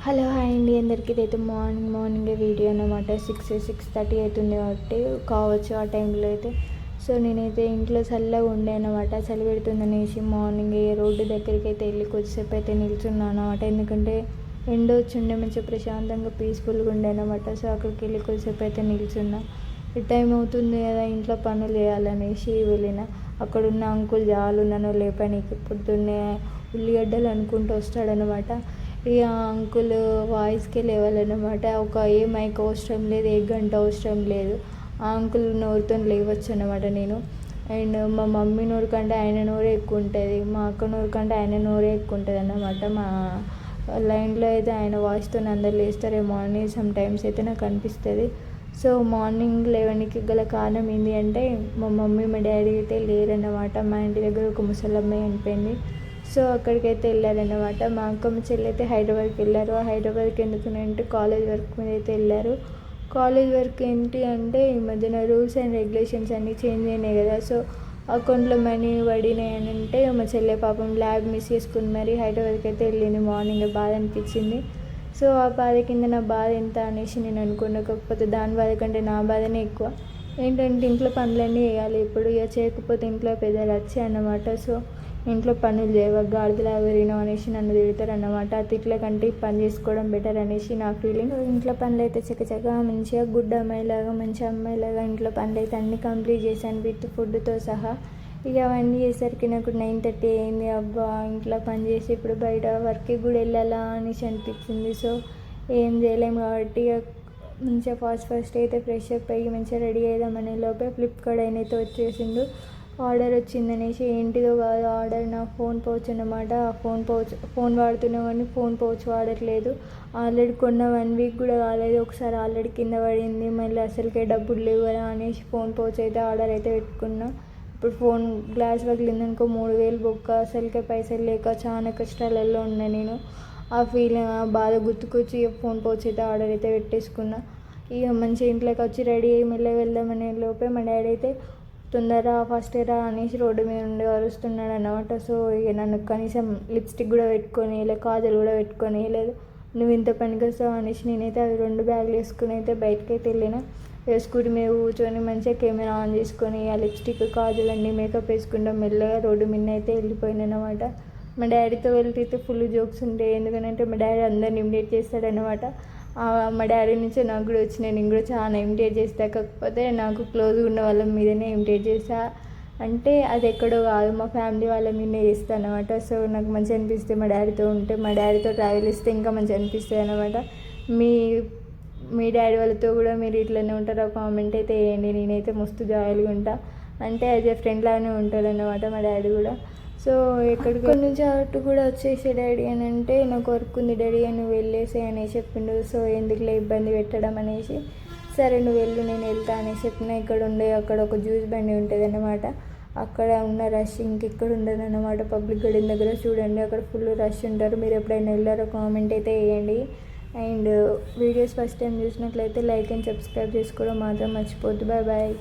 Hello hi అండి అందరికీ. ఇదైతే మార్నింగ్ వీడియో అనమాట. 6:30 అవుతుంది కాబట్టి కావచ్చు ఆ టైంలో అయితే. సో నేనైతే ఇంట్లో చల్లగా ఉండే అనమాట, చలి పెడుతుందనేసి మార్నింగ్ రోడ్డు దగ్గరికి అయితే వెళ్ళి కొద్దిసేపు అయితే నిల్చున్నాను అనమాట. ఎందుకంటే ఎండ వచ్చిండే మంచిగా ప్రశాంతంగా పీస్ఫుల్గా ఉండే అనమాట. సో అక్కడికి వెళ్ళి కొద్దిసేపు అయితే నిల్చున్నా. ఈ టైం అవుతుంది కదా ఇంట్లో పనులు చేయాలనేసి వెళ్ళిన. అక్కడున్న అంకుల్ జాలు నన్ను లేపనీకి పొద్దున్నే ఉల్లిగడ్డలు అనుకుంటూ వస్తాడనమాట. ఇక అంకుల్ వాయిస్కే లేవాలన్నమాట. ఏ మైక్ అవసరం లేదు, ఏ గంట అవసరం లేదు. ఆ అంకుల్ నోరుతో లేవచ్చు అనమాట నేను. అండ్ మా మమ్మీ నోరు కంటే ఆయన నోరే ఎక్కువ ఉంటుంది, మా అక్క నోరు కంటే ఆయన నోరే ఎక్కువ ఉంటుంది అన్నమాట. మా లైన్లో అయితే ఆయన వాయిస్తో అందరు లేస్తారేమో అని సమ్ టైమ్స్ అయితే నాకు అనిపిస్తుంది. సో మార్నింగ్ లేవడానికి గల కారణం ఏంటి అంటే మా మమ్మీ మా డాడీ అయితే లేరన్నమాట. మా ఇంటి దగ్గర ఒక ముసలమ్మాయి చనిపోయింది. సో అక్కడికైతే వెళ్ళారన్నమాట. మా అక్క మా చెల్లి అయితే హైదరాబాద్కి వెళ్ళారు. హైదరాబాద్కి ఎందుకంటే కాలేజ్ వర్క్ మీద అయితే వెళ్ళారు. కాలేజ్ వర్క్ ఏంటి అంటే ఈ మధ్యన రూల్స్ అండ్ రెగ్యులేషన్స్ అన్నీ చేంజ్ అయినాయి కదా. సో అకౌంట్లో మనీ పడినాయి అని అంటే మా చెల్లె పాపం ల్యాబ్ మిస్ చేసుకుని మరి హైదరాబాద్కి అయితే వెళ్ళింది. మార్నింగ్ బాధ అనిపించింది. సో ఆ బాధ కింద నా బాధ ఎంత అనేసి నేను అనుకున్నా. కాకపోతే దాని బాధ కంటే నా బాధనే ఎక్కువ. ఏంటంటే ఇంట్లో పనులన్నీ చేయాలి. ఇప్పుడు ఇక చేయకపోతే ఇంట్లో పెద్దలు వచ్చాయి అన్నమాట. సో ఇంట్లో పనులు చేయవ గాడిదలాగా పెరిగినావు అనేసి నన్ను తిడతారు అన్నమాట. ఆ తిట్ల కంటే పని చేసుకోవడం బెటర్ అనేసి నా ఫీలింగ్. ఇంట్లో పనులు అయితే చక్కచక్కగా మంచిగా గుడ్ అమ్మాయిలాగా మంచి అమ్మాయిలాగా ఇంట్లో పనులు అయితే అన్నీ కంప్లీట్ చేశాను విత్ ఫుడ్తో సహా. ఇక అవన్నీ చేసరికి నాకు 9:30 అయింది. అబ్బా ఇంట్లో పని చేసి ఇప్పుడు బయట వర్క్కి కూడా వెళ్ళాలా అనేసి అనిపించింది. సో ఏం చేయలేము కాబట్టి మంచిగా ఫాస్ట్ అయితే ఫ్రెష్ అప్ అయ్యి మంచిగా రెడీ అవుదామనే లోపే ఫ్లిప్కార్ట్ అయితే వచ్చేసిండు. ఆర్డర్ వచ్చిందనేసి ఏంటిదో కాదు ఆర్డర్, నా ఫోన్ పౌచ్ అన్నమాట. ఆ ఫోన్ వాడుతున్నా కానీ ఫోన్ పౌచ్ వాడట్లేదు. ఆల్రెడీ కొన్న 1 వీక్ కూడా కాలేదు, ఒకసారి ఆల్రెడీ కింద పడింది. మళ్ళీ అసలుకే డబ్బులు లేవు కదా అనేసి ఫోన్ పౌచ్ అయితే ఆర్డర్ అయితే పెట్టుకున్నా. ఇప్పుడు ఫోన్ గ్లాస్ పగిలిందనుకో 3,000 బొక్క. అసలుకే పైసలు లేక చాలా కష్టాలలో ఉన్నా నేను. ఆ ఫీలింగ్ ఆ బాధ గుర్తుకొచ్చి ఫోన్ పౌచ్ అయితే ఆర్డర్ అయితే పెట్టేసుకున్నా. ఇక మంచిగా ఇంట్లోకి వచ్చి రెడీ అయ్యి మెల్లగా వెళ్దామనే లోపే మా డాడీ అయితే తొందరగా ఫస్ట్ రా అనేసి రోడ్డు మీద ఉండి అరుస్తున్నాడు అన్నమాట. సో ఇక నన్ను కనీసం లిప్స్టిక్ కూడా పెట్టుకొని ఇలా కాజల్ కూడా పెట్టుకొని లేదు, నువ్వు ఇంత పనికి వస్తావు అనేసి నేనైతే అవి 2 బ్యాగులు వేసుకుని అయితే బయటకి అయితే వెళ్ళిన. స్కూటీ మీద కూర్చొని మంచిగా కెమెరా ఆన్ చేసుకొని ఆ లిప్స్టిక్ కాజల్ అన్నీ మేకప్ వేసుకుంటాం మెల్లగా రోడ్డు మీద అయితే వెళ్ళిపోయింది అనమాట. మా డాడీతో వెళ్తే ఫుల్ జోక్స్ ఉంటాయి. ఎందుకంటే మా డాడీ అందరిని ఇమిటేట్ చేస్తాడనమాట. మా డాడీ నుంచి నాకు కూడా వచ్చినాయి, నేను కూడా చాలా ఇమిటేట్ చేస్తా. కాకపోతే నాకు క్లోజ్గా ఉన్న వాళ్ళ మీదనే ఇమిటేట్ చేస్తా. అంటే అది ఎక్కడో కాదు, మా ఫ్యామిలీ వాళ్ళ మీదనే చేస్తాను అనమాట. సో నాకు మంచిగా అనిపిస్తుంది మా డాడీతో ఉంటే. మా డాడీతో ట్రావెల్ ఇస్తే ఇంకా మంచిగా అనిపిస్తుంది అనమాట. మీ డాడీ వాళ్ళతో కూడా మీరు ఇట్లనే ఉంటారో కామెంట్ అయితే వేయండి. నేనైతే మస్తు జాలీగా ఉంటా, అంటే యాజ్ ఏ ఫ్రెండ్ లాగానే ఉంటాడు అన్నమాట మా డాడీ కూడా. సో ఎక్కడి నుంచి అటు కూడా వచ్చేసే డాడీ అని అంటే నాకు వర్క్ ఉంది డాడీ అని నువ్వు వెళ్ళేసే అనేసి చెప్పిండు. సో ఎందుకులే ఇబ్బంది పెట్టడం అనేసి సరే నువ్వు వెళ్ళు నేను వెళ్తా అనేసి చెప్పిన. అక్కడ ఒక జ్యూస్ బండి ఉంటుంది అన్నమాట. అక్కడ ఉన్న రష్ ఇంకెక్కడ ఉండదు అన్నమాట. పబ్లిక్ గార్డెన్ దగ్గర చూడండి, అక్కడ ఫుల్ రష్ ఉంటారు. మీరు ఎప్పుడైనా వెళ్ళారో కామెంట్ అయితే వేయండి. అండ్ వీడియోస్ ఫస్ట్ టైం చూసినట్లయితే లైక్ అండ్ సబ్స్క్రైబ్ చేసుకోవడం మాత్రం మర్చిపోద్దు. Bye bye.